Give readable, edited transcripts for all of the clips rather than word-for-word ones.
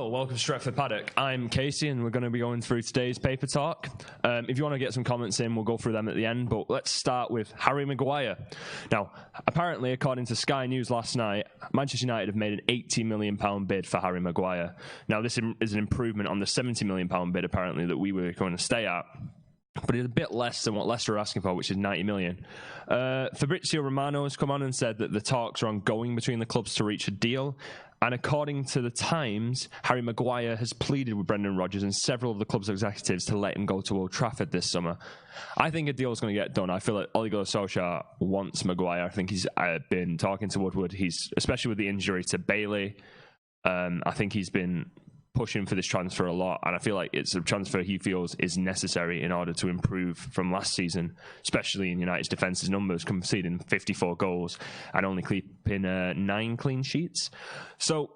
Hello, welcome to Stretford Paddock. I'm Casey and we're going to be going through today's paper talk. If you want to get some comments in, we'll go through them at the end, but let's start with Harry Maguire. Now, apparently, according to Sky News last night, Manchester United have made an £80 million bid for Harry Maguire. Now, this is an improvement on the £70 million bid, apparently, that we were going to stay at. But it's a bit less than what Leicester are asking for, which is 90 million. Fabrizio Romano has come on and said that the talks are ongoing between the clubs to reach a deal. And according to the Times, Harry Maguire has pleaded with Brendan Rodgers and several of the club's executives to let him go to Old Trafford this summer. I think a deal is going to get done. I feel like Ole Gunnar Solskjaer wants Maguire. I think he's been talking to Woodward. He's, especially with the injury to Bailey, I think he's been pushing for this transfer a lot, and I feel like it's a transfer he feels is necessary in order to improve from last season, especially in United's defence's numbers, conceding 54 goals and only keeping 9 clean sheets. So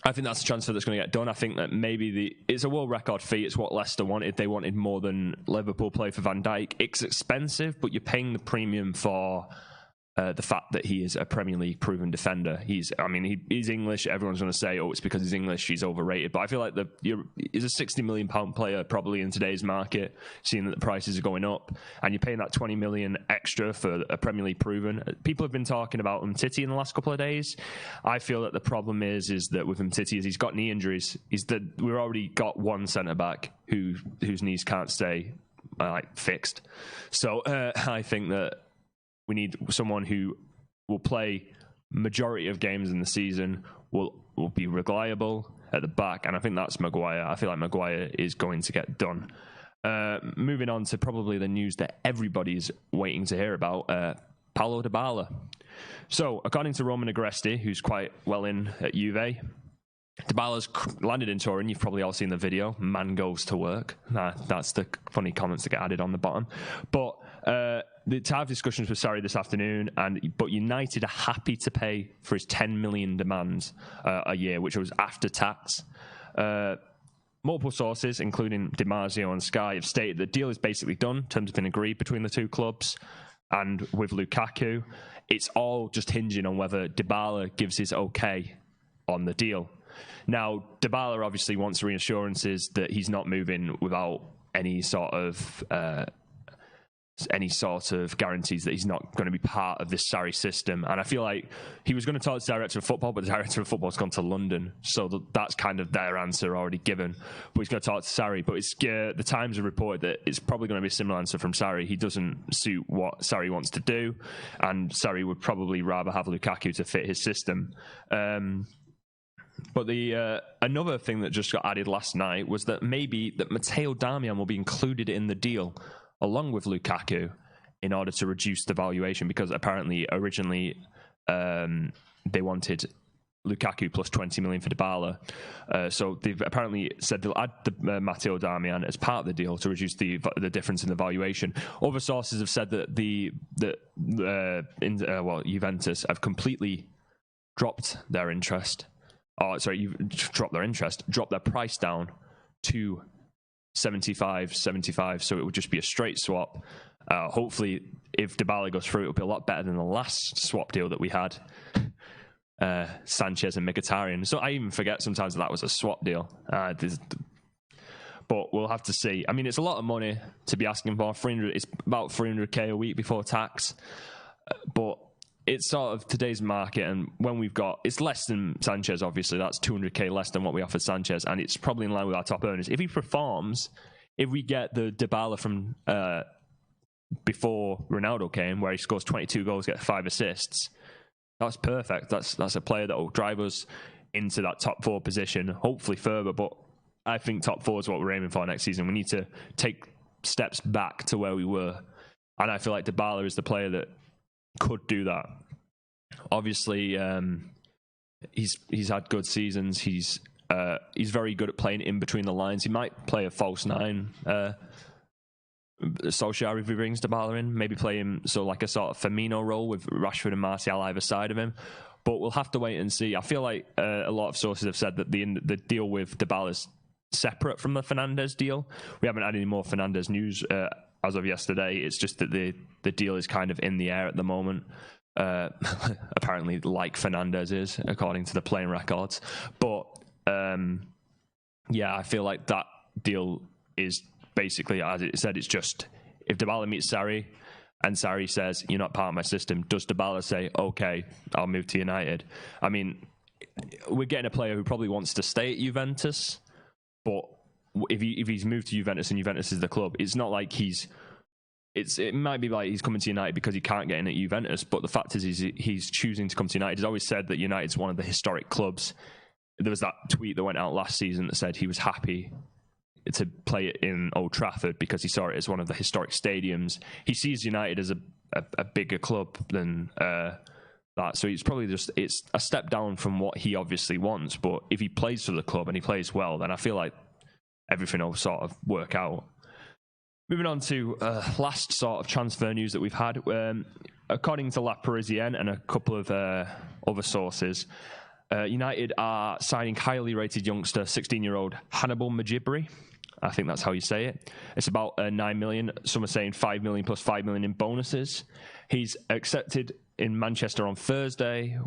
I think that's a transfer that's going to get done. I think that maybe it's a world record fee. It's what Leicester wanted. They wanted more than Liverpool play for Van Dijk. It's expensive, but you're paying the premium for the fact that he is a Premier League proven defender. He's English. Everyone's going to say, oh, it's because he's English, he's overrated. But I feel like he's a £60 million player probably in today's market, seeing that the prices are going up, and you're paying that 20 million extra for a Premier League proven. People have been talking about Umtiti in the last couple of days. I feel that the problem is that with Umtiti is he's got knee injuries. We've already got one centre back whose knees can't stay fixed. So I think that we need someone who will play majority of games in the season, will be reliable at the back, and I think that's Maguire. I feel like Maguire is going to get done. Moving on to probably the news that everybody's waiting to hear about, Paulo Dybala. So, according to Roman Agresti, who's quite well in at Juve, Dybala's landed in Turin. You've probably all seen the video. Man goes to work. That's the funny comments that get added on the bottom. But to have discussions with Sarri this afternoon, but United are happy to pay for his 10 million demands a year, which was after tax. Multiple sources, including DiMarzio and Sky, have stated the deal is basically done. Terms have been agreed between the two clubs, and with Lukaku, it's all just hinging on whether Dybala gives his okay on the deal. Now, Dybala obviously wants reassurances that he's not moving without any sort of guarantees that he's not going to be part of this Sarri system. And I feel like he was going to talk to the director of football, but the director of football has gone to London, so that's kind of their answer already given. But he's going to talk to Sarri. But the Times have reported that it's probably going to be a similar answer from Sarri. He doesn't suit what Sarri wants to do, and Sarri would probably rather have Lukaku to fit his system. But another thing that just got added last night was that maybe that Matteo Darmian will be included in the deal along with Lukaku in order to reduce the valuation, because apparently originally they wanted Lukaku plus 20 million for Dybala. So they've apparently said they'll add the Matteo Darmian as part of the deal to reduce the difference in the valuation. Other sources have said that Juventus have completely dropped their interest. Dropped their price down to 75, so it would just be a straight swap. Hopefully, if Dybala goes through, it'll be a lot better than the last swap deal that we had, Sanchez and Mkhitaryan. So I even forget sometimes that was a swap deal. But we'll have to see. I mean, it's a lot of money to be asking for. It's about 300k a week before tax, but it's sort of today's market, and when it's less than Sanchez, obviously, that's 200k less than what we offered Sanchez, and it's probably in line with our top earners. If he performs, if we get the Dybala from before Ronaldo came, where he scores 22 goals, gets 5 assists, that's perfect. That's a player that will drive us into that top 4 position, hopefully further, but I think top 4 is what we're aiming for next season. We need to take steps back to where we were, and I feel like Dybala is the player that could do that. Obviously, he's had good seasons. He's very good at playing in between the lines. He might play a false 9. Solskjaer, if he brings Dybala in, maybe play him like a sort of Firmino role with Rashford and Martial either side of him. But we'll have to wait and see. I feel like a lot of sources have said that the deal with Dybala is separate from the Fernandes deal. We haven't had any more Fernandes news as of yesterday. It's just that the deal is kind of in the air at the moment. Apparently, like Fernandes is, according to the playing records. But yeah, I feel like that deal is basically, as it said, it's just if Dybala meets Sarri and Sarri says, you're not part of my system, does Dybala say, okay, I'll move to United? I mean, we're getting a player who probably wants to stay at Juventus, but if he's moved to Juventus and Juventus is the club, it's not like it might be like he's coming to United because he can't get in at Juventus, but the fact is he's choosing to come to United. He's always said that United's one of the historic clubs. There was that tweet that went out last season that said he was happy to play it in Old Trafford because he saw it as one of the historic stadiums. He sees United as a bigger club than that, so it's a step down from what he obviously wants. But if he plays for the club and he plays well, then I feel like everything will sort of work out. Moving on to last sort of transfer news that we've had. According to La Parisienne and a couple of other sources, United are signing highly rated youngster, 16-year-old Hannibal Mejbri. I think that's how you say it. It's about 9 million. Some are saying 5 million plus 5 million in bonuses. He's accepted in Manchester on Thursday,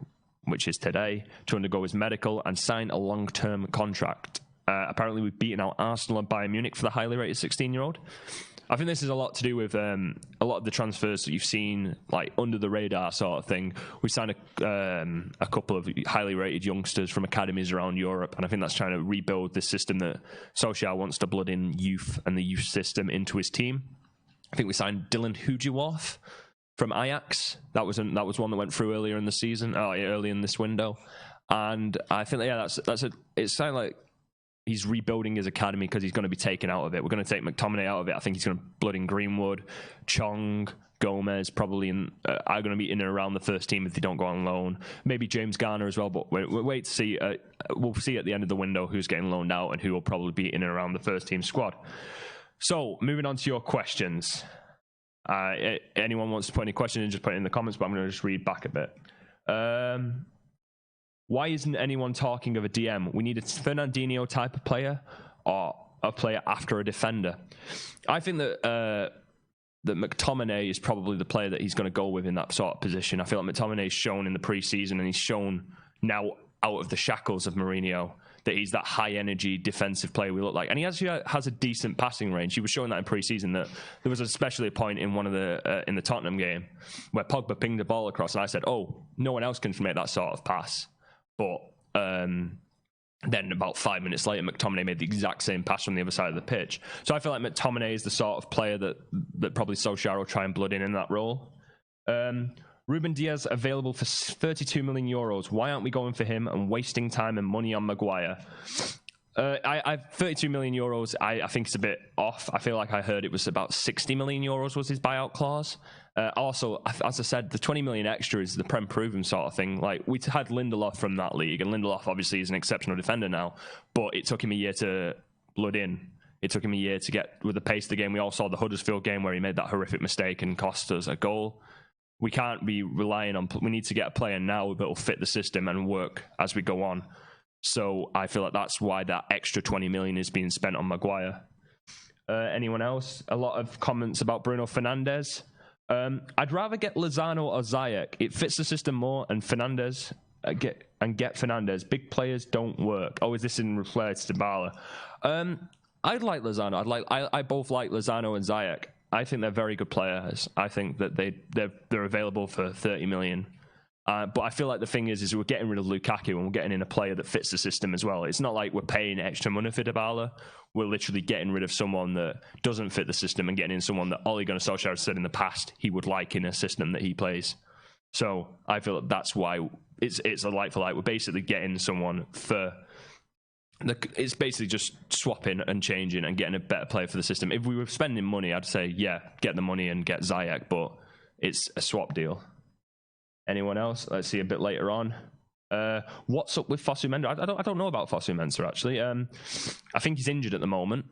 which is today, to undergo his medical and sign a long-term contract. Apparently, we've beaten out Arsenal and Bayern Munich for the highly rated 16-year-old. I think this is a lot to do with a lot of the transfers that you've seen, like under the radar sort of thing. We signed a couple of highly rated youngsters from academies around Europe, and I think that's trying to rebuild this system that Solskjaer wants to blood in youth and the youth system into his team. I think we signed Dylan Hujiworth from Ajax. That was one that went through earlier in the season, early in this window, and I think it's kind of like he's rebuilding his academy because he's going to be taken out of it. We're going to take McTominay out of it. I think he's going to blood in Greenwood, Chong, Gomez, probably are going to be in and around the first team if they don't go on loan. Maybe James Garner as well, but we'll wait to see. We'll see at the end of the window who's getting loaned out and who will probably be in and around the first team squad. So, moving on to your questions. Anyone wants to put any questions in, just put it in the comments, but I'm going to just read back a bit. Why isn't anyone talking of a DM? We need a Fernandinho type of player or a player after a defender. I think that McTominay is probably the player that he's going to go with in that sort of position. I feel like McTominay's shown in the preseason and he's shown now out of the shackles of Mourinho that he's that high-energy defensive player we look like. And he actually has a decent passing range. He was showing that in pre-season. That there was especially a point in one of in the Tottenham game where Pogba pinged the ball across and I said, oh, no one else can make that sort of pass. But then about 5 minutes later, McTominay made the exact same pass from the other side of the pitch. So I feel like McTominay is the sort of player that probably Solskjaer will try and blood in that role. Ruben Diaz available for 32 million euros. Why aren't we going for him and wasting time and money on Maguire? 32 million euros, I think it's a bit off. I feel like I heard it was about 60 million euros was his buyout clause. Also, as I said, the 20 million extra is the Prem proven sort of thing. Like, we had Lindelof from that league, and Lindelof obviously is an exceptional defender now, but it took him a year to blood in. It took him a year to get with the pace of the game. We all saw the Huddersfield game where he made that horrific mistake and cost us a goal. We can't be relying on... We need to get a player now that will fit the system and work as we go on. So I feel like that's why that extra 20 million is being spent on Maguire. Anyone else? A lot of comments about Bruno Fernandes. I'd rather get Lozano or Ziyech. It fits the system more, and Fernandes get Fernandes. Big players don't work. Oh, is this in reply to Dybala? I'd like Lozano. I both like Lozano and Ziyech. I think they're very good players. I think that they're available for 30 million. But I feel like the thing is we're getting rid of Lukaku and we're getting in a player that fits the system as well. It's not like we're paying extra money for Dybala. We're literally getting rid of someone that doesn't fit the system and getting in someone that Ole Gunnar Solskjaer has said in the past he would like in a system that he plays. So I feel like that's why it's a like for like. We're basically getting someone for... It's basically just swapping and changing and getting a better player for the system. If we were spending money, I'd say, yeah, get the money and get Ziyech, but it's a swap deal. Anyone else? Let's see a bit later on. What's up with Fosu Mensah? I don't know about Fosu Mensah, actually. I think he's injured at the moment.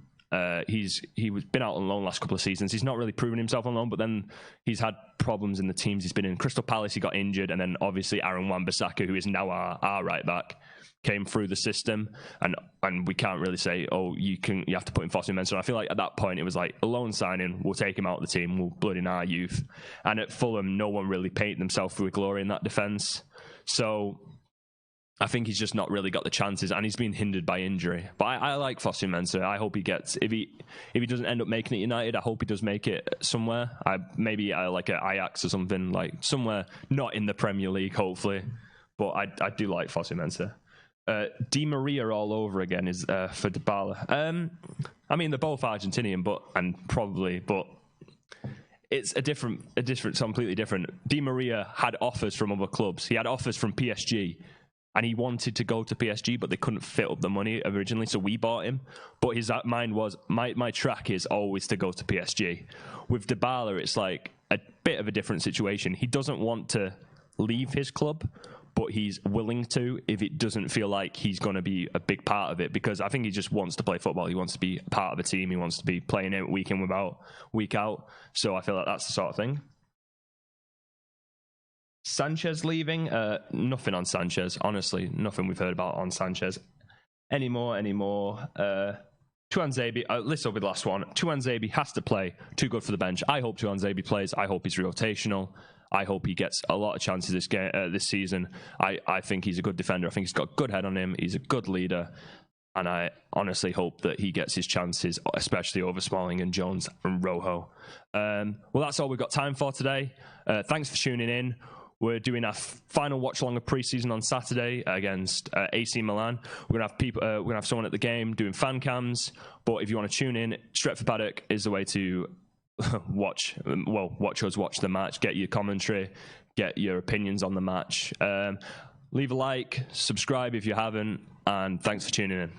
He's been out on loan last couple of seasons. He's not really proven himself on loan, but then he's had problems in the teams he's been in. Crystal Palace, he got injured, and then obviously Aaron Wan-Bissaka, who is now our right back, came through the system, and we can't really say, oh, you have to put in Fosu Mensah. I feel like at that point it was like a loan signing. We'll take him out of the team. We'll blood in our youth. And at Fulham, no one really painted themselves with glory in that defence. So I think he's just not really got the chances, and he's been hindered by injury. But I like Fosu Mensah. I hope he gets, if he doesn't end up making it United, I hope he does make it somewhere. Maybe like at Ajax or something, like somewhere not in the Premier League, hopefully. But I do like Fosu Mensah. Di Maria all over again is for Dybala. I mean, they're both Argentinian, but it's a completely different. Di Maria had offers from other clubs. He had offers from PSG, and he wanted to go to PSG, but they couldn't fit up the money originally, so we bought him. But his mind was, my track is always to go to PSG. With Dybala, it's like a bit of a different situation. He doesn't want to leave his club, but he's willing to if it doesn't feel like he's going to be a big part of it, because I think he just wants to play football. He wants to be part of a team. He wants to be playing it week in, week out. So I feel like that's the sort of thing. Sanchez leaving? Nothing on Sanchez. Honestly, nothing we've heard about on Sanchez anymore. Tuanzebe, let's over the last one. Tuanzebe has to play. Too good for the bench. I hope Tuanzebe plays. I hope he's rotational. I hope he gets a lot of chances this season. I think he's a good defender. I think he's got a good head on him. He's a good leader. And I honestly hope that he gets his chances, especially over Smalling and Jones and Rojo. Well, that's all we've got time for today. Thanks for tuning in. We're doing our final watch along of pre-season on Saturday against AC Milan. We're gonna have someone at the game doing fan cams. But if you want to tune in, Stretford Paddock is the way to watch us watch the match, get your commentary, get your opinions on the match. Leave a like, subscribe if you haven't, and thanks for tuning in.